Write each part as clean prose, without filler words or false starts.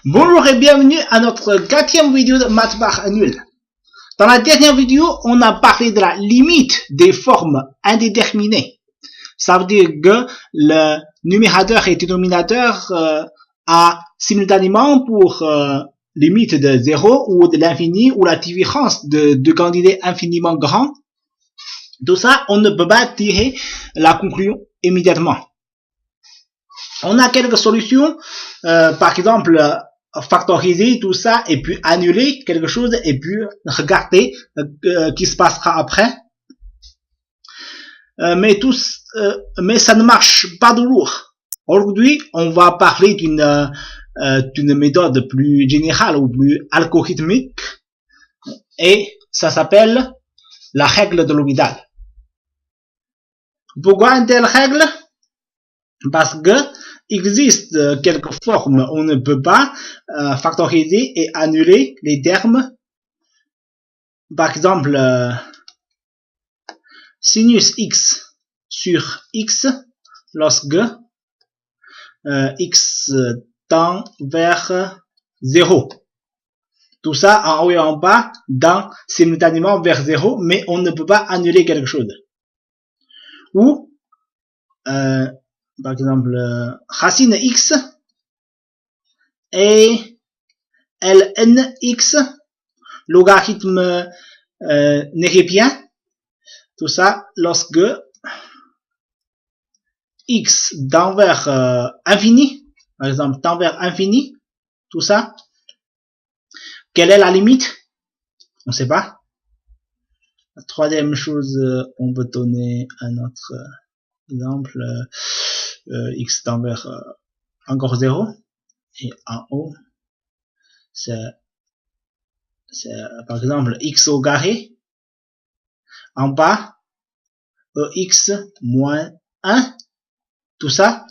Bonjour et bienvenue à notre 4e vidéo de maths par nul. Dans la dernière vidéo, on a parlé de la limite des formes indéterminées. Ça veut dire que le numérateur et dénominateur a simultanément pour limite de 0 ou de l'infini ou la différence de deux quantités infiniment grandes. Tout ça, on ne peut pas tirer la conclusion immédiatement. On a quelques solutions, par exemple, factoriser tout ça et puis annuler quelque chose et puis regarder qui se passera après. Mais ça ne marche pas toujours. Aujourd'hui, on va parler d'une méthode plus générale ou plus algorithmique et ça s'appelle la règle de l'orbital. Pourquoi une telle règle? Parce que existe quelques formes où on ne peut pas factoriser et annuler les termes. Par exemple, sinus x sur x lorsque x tend vers 0. Tout ça en haut et en bas tend simultanément vers 0, mais on ne peut pas annuler quelque chose. Ou par exemple, racine x et ln x, logarithme népérien, tout ça lorsque x tend vers infini, par exemple tend vers infini, tout ça, quelle est la limite? On ne sait pas. La troisième chose, on peut donner un autre exemple, x tend vers encore 0 et en haut c'est par exemple x au carré, en bas x moins 1, tout ça,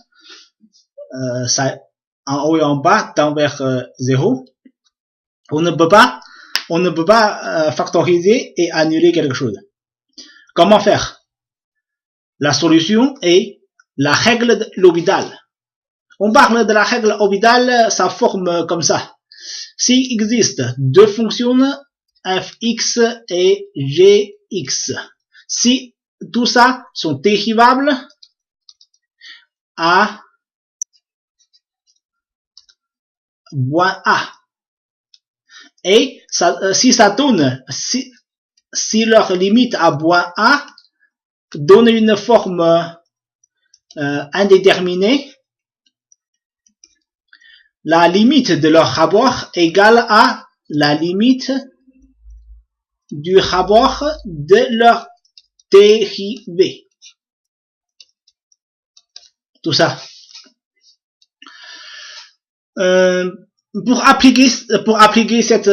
ça en haut et en bas tend vers 0. On ne peut pas factoriser et annuler quelque chose. Comment faire? La solution est la règle de l'orbital. On parle de la règle orbitale, ça forme comme ça. S'il existe deux fonctions fx et gx, si tout ça sont dérivables à moins a, et si ça donne, si leur limite à moins a donne une forme indéterminée, la limite de leur rapport égale à la limite du rapport de leur dérivée. Tout ça. Pour appliquer cette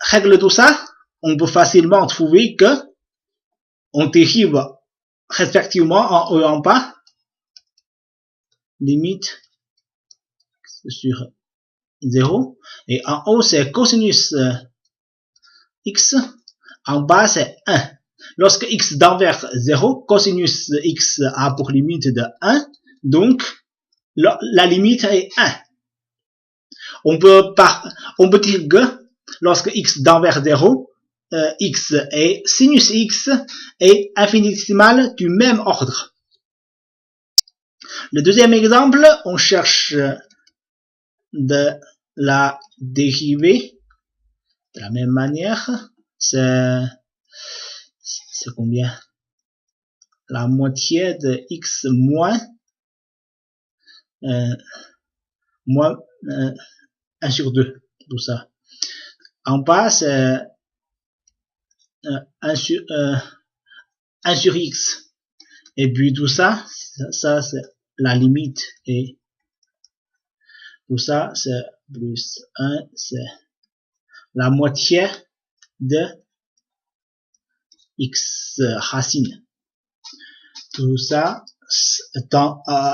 règle, tout ça, on peut facilement trouver que on dérive respectivement en haut et en bas limite sur 0 et en haut c'est cosinus x, en bas c'est 1. Lorsque x tend vers 0, cosinus x a pour limite de 1, donc la limite est 1. On peut dire que lorsque x tend vers 0, x et sinus x est infinitésimal du même ordre. Le deuxième exemple, on cherche de la dérivée de la même manière. C'est combien? La moitié de x moins 1 sur 2, tout ça. En bas, c'est 1 sur x. Et puis tout ça c'est la limite. Et tout ça, c'est plus 1, c'est la moitié de x racine. Tout ça,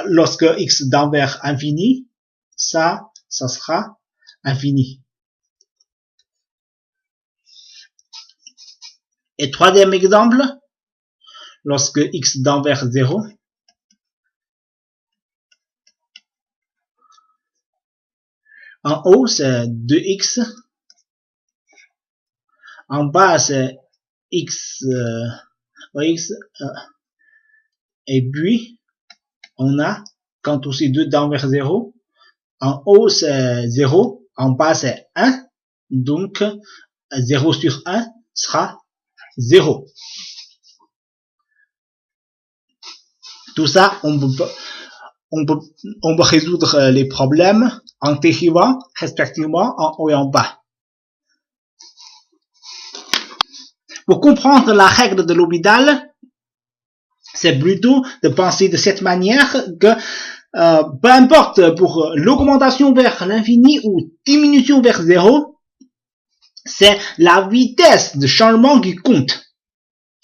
lorsque x tend vers infini, ça sera infini. Et troisième exemple, lorsque x tend vers 0, En haut, c'est 2x. En bas, c'est x, x. Et puis, on a, quand aussi 2 tend vers 0, en haut, c'est 0. En bas, c'est 1. Donc, 0 sur 1 sera 0. Tout ça, on peut résoudre les problèmes en dérivant respectivement en haut et en bas. Pour comprendre la règle de l'orbital, c'est plutôt de penser de cette manière que peu importe pour l'augmentation vers l'infini ou diminution vers 0, c'est la vitesse de changement qui compte.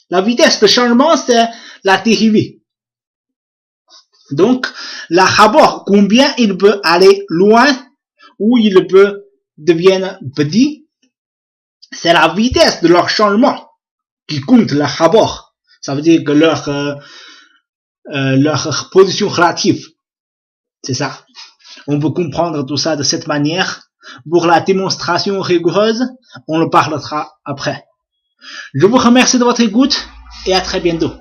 La vitesse de changement, c'est la dérivée. Donc, le rapport, combien il peut aller loin ou il peut devenir petit, c'est la vitesse de leur changement qui compte le rapport. Ça veut dire que leur position relative. C'est ça. On peut comprendre tout ça de cette manière. Pour la démonstration rigoureuse, on le parlera après. Je vous remercie de votre écoute et à très bientôt.